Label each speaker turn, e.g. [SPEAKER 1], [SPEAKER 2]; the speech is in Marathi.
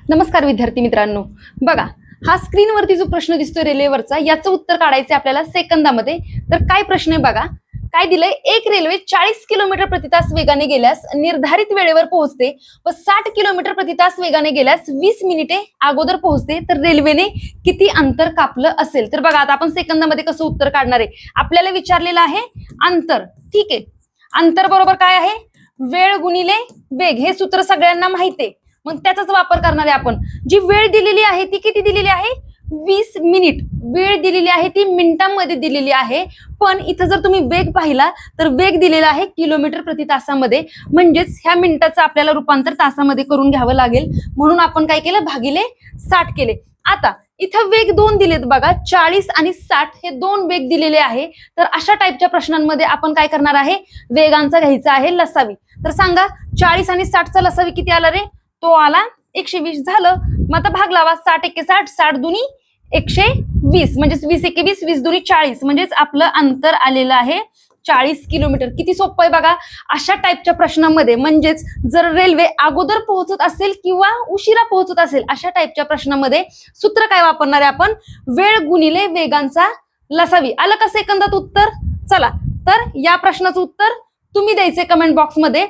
[SPEAKER 1] नमस्कार विद्यार्थी मित्रांनो, बघा हा स्क्रीनवरती जो प्रश्न दिसतोय रेल्वेवरचा, याचं उत्तर काढायचं आपल्याला सेकंदामध्ये. तर काय प्रश्न आहे बघा, काय दिलंय, एक रेल्वे 40 किलोमीटर प्रति तास वेगाने गेल्यास निर्धारित वेळेवर पोहोचते व 60 किलोमीटर प्रति तास वेगाने गेल्यास 20 मिनिटे अगोदर पोहोचते, तर रेल्वेने किती अंतर कापलं असेल? तर बघा आता आपण सेकंदामध्ये कसं उत्तर काढणार आहे. आपल्याला विचारलेलं आहे अंतर, ठीक आहे. अंतर बरोबर काय आहे, वेळ गुणिले वेग. हे सूत्र सगळ्यांना माहिती आहे, मग त्याचाच वापर करणार आहे आपण. जी वेळ दिलेली आहे ती किती दिलेली आहे, 20 मिनिट. वेळ दिलेली आहे ती मिनिटांमध्ये दिलेली आहे, पण इथं जर तुम्ही वेग पाहिला तर वेग दिलेला आहे किलोमीटर प्रति तासामध्ये, म्हणजेच ह्या मिनिटाचं आपल्याला रूपांतर तासामध्ये करून घ्यावं लागेल. म्हणून आपण काय केलं, भागिले 60 केले. आता इथं वेग दोन दिलेत बघा, 40 आणि 60 हे दोन वेग दिलेले आहे. तर अशा टाईपच्या प्रश्नांमध्ये आपण काय करणार आहे, वेगांचा घ्यायचा आहे लसावी. तर सांगा 40 आणि 60चा लसावी किती आला रे, तो आला 120 झालं. मग आता भाग लावा, 60 एके 60, 60 दुनी 120, म्हणजेच 20 एके 20, 20 दुनी 40, म्हणजेच आपलं अंतर आलेलं आहे 40 किलोमीटर. किती सोपं आहे बघा. अशा टाईपच्या प्रश्नांमध्ये, म्हणजेच जर रेल्वे अगोदर पोहोचत असेल किंवा उशिरा पोहोचत असेल, अशा टाईपच्या प्रश्नांमध्ये सूत्र काय वापरणार आहे आपण, वेळ गुणिले वेगांचा लसावी. आलं का सेकंदात उत्तर? चला, तर या प्रश्नाचं उत्तर तुम्ही द्यायचे कमेंट बॉक्समध्ये.